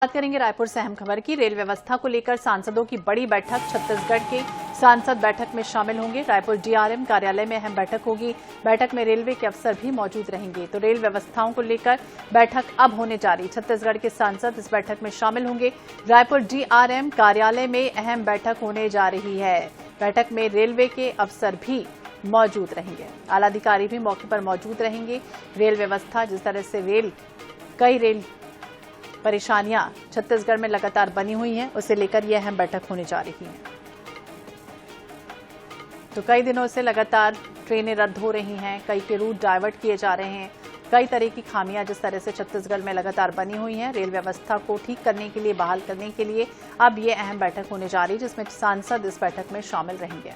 बात करेंगे रायपुर से अहम खबर की। रेल व्यवस्था को लेकर सांसदों की बड़ी बैठक, छत्तीसगढ़ के सांसद बैठक में शामिल होंगे। रायपुर डीआरएम कार्यालय में अहम बैठक होगी। बैठक में रेलवे के अफसर भी मौजूद रहेंगे। तो रेल व्यवस्थाओं को लेकर बैठक अब होने जा रही। छत्तीसगढ़ के सांसद इस बैठक में शामिल होंगे। रायपुर डीआरएम कार्यालय में अहम बैठक होने जा रही है। बैठक में रेलवे के अफसर भी मौजूद रहेंगे, आला अधिकारी भी मौके पर मौजूद रहेंगे। रेल व्यवस्था, जिस तरह से कई रेल परेशानियां छत्तीसगढ़ में लगातार बनी हुई हैं, उसे लेकर यह अहम बैठक होने जा रही है। तो कई दिनों से लगातार ट्रेनें रद्द हो रही हैं, कई के रूट डाइवर्ट किए जा रहे हैं। कई तरह की खामियां जिस तरह से छत्तीसगढ़ में लगातार बनी हुई हैं, रेल व्यवस्था को ठीक करने के लिए, बहाल करने के लिए अब ये अहम बैठक होने जा रही है, जिसमें सांसद इस बैठक में शामिल रहेंगे।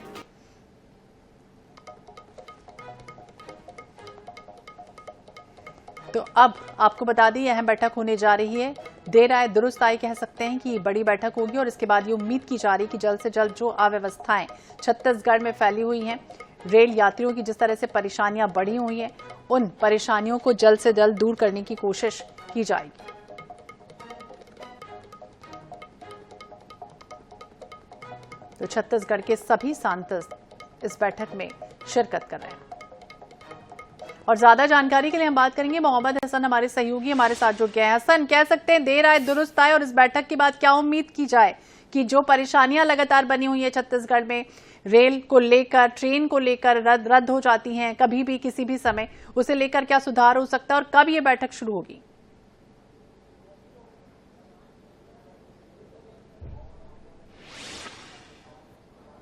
तो अब आपको बता दें, यह अहम बैठक होने जा रही है। देर आए दुरुस्त आए कह सकते हैं कि ये बड़ी बैठक होगी और इसके बाद ये उम्मीद की जा रही है कि जल्द से जल्द जो अव्यवस्थाएं छत्तीसगढ़ में फैली हुई हैं, रेल यात्रियों की जिस तरह से परेशानियां बढ़ी हुई हैं, उन परेशानियों को जल्द से जल्द दूर करने की कोशिश की जाएगी। तो छत्तीसगढ़ के सभी सांसद इस बैठक में शिरकत कर रहे हैं। और ज्यादा जानकारी के लिए हम बात करेंगे, मोहम्मद हसन हमारे सहयोगी हमारे साथ जुड़ गए हैं। हसन, कह सकते हैं देर आए दुरुस्त आए, और इस बैठक के बाद क्या उम्मीद की जाए कि जो परेशानियां लगातार बनी हुई है छत्तीसगढ़ में, रेल को लेकर, ट्रेन को लेकर रद्द हो जाती हैं कभी भी किसी भी समय, उसे लेकर क्या सुधार हो सकता है और कब ये बैठक शुरू होगी?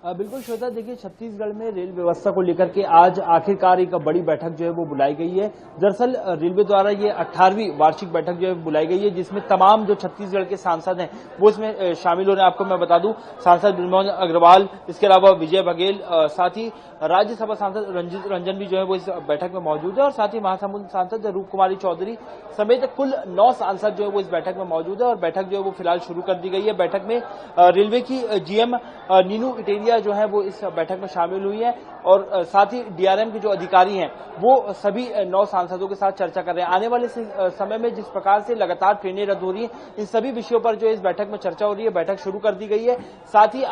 बिल्कुल श्वेता, देखिए छत्तीसगढ़ में रेल व्यवस्था को लेकर के आज आखिरकार एक बड़ी बैठक जो है वो बुलाई गई है। दरअसल रेलवे द्वारा ये 18वीं वार्षिक बैठक जो है बुलाई गई है, जिसमें तमाम जो छत्तीसगढ़ के सांसद हैं वो इसमें शामिल हो रहे हैं। आपको मैं बता दूं, सांसद बृजमोहन अग्रवाल, इसके अलावा विजय बघेल, साथ ही राज्यसभा सांसद रंजित रंजन भी जो है वो इस बैठक में मौजूद है, और साथ ही महासमुंद सांसद रूप कुमारी चौधरी समेत कुल 9 सांसद जो है वो इस बैठक में मौजूद है। और बैठक जो है वो फिलहाल शुरू कर दी गई है। बैठक में रेलवे की जीएम नीनू इटेरिया जो है वो इस बैठक में शामिल हुई है, और साथ ही डीआरएम के जो अधिकारी हैं वो सभी 9 सांसदों के साथ चर्चा कर रहे हैं। आने वाले समय में जिस प्रकार से लगातार ट्रेनें रद्द हो रही हैं, इन सभी विषयों पर जो इस बैठक में चर्चा हो रही है। बैठक शुरू कर दी गई है। साथ ही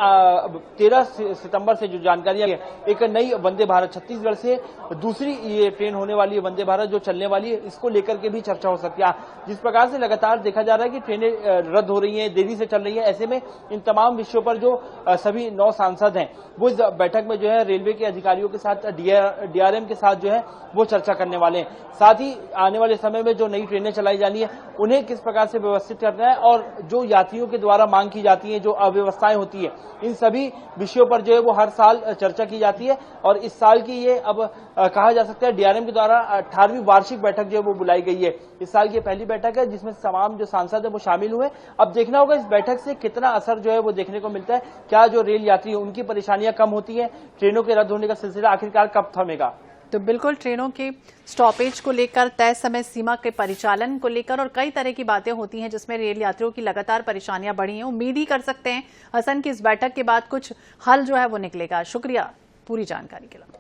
13 सितंबर से जो जानकारी है, एक नई वंदे भारत, छत्तीसगढ़ से दूसरी ये ट्रेन होने वाली है वंदे भारत जो चलने वाली है, इसको लेकर के भी चर्चा हो सकती है। जिस प्रकार से लगातार देखा जा रहा है कि ट्रेनें रद्द हो रही हैं, देरी से चल रही है, ऐसे में इन तमाम विषयों पर जो सभी 9 सांसद हैं वो इस बैठक में जो है रेलवे के अधिकारियों के साथ, डीआरएम के साथ जो है वो चर्चा करने वाले हैं। साथ ही आने वाले समय में जो नई ट्रेनें चलाई जानी है उन्हें किस प्रकार से व्यवस्थित करना है, और जो यात्रियों के द्वारा मांग की जाती है, जो अव्यवस्थाएं होती है, इन सभी विषयों पर जो है वो हर साल चर्चा की जाती है। और इस साल की ये अब कहा जा सकता है डीआरएम के द्वारा 18वीं वार्षिक बैठक जो है वो बुलाई गई है। इस साल की पहली बैठक है जिसमें तमाम जो सांसद है वो शामिल हुए। अब देखना होगा इस बैठक से कितना असर जो है वो देखने को मिलता है। क्या जो रेल यात्री उनकी परेशानियां कम होती है, ट्रेनों के रद्द होने का सिलसिला आखिरकार कब थमेगा? तो बिल्कुल ट्रेनों के स्टॉपेज को लेकर, तय समय सीमा के परिचालन को लेकर और कई तरह की बातें होती हैं जिसमें रेल यात्रियों की लगातार परेशानियां बढ़ी हैं। उम्मीद ही कर सकते हैं हसन की इस बैठक के बाद कुछ हल जो है वो निकलेगा। शुक्रिया पूरी जानकारी के लिए।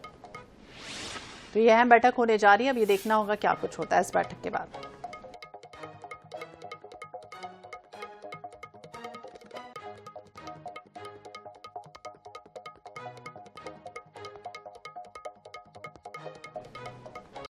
तो यह अहम बैठक होने जा रही है, अब ये देखना होगा क्या कुछ होता है इस बैठक के बाद।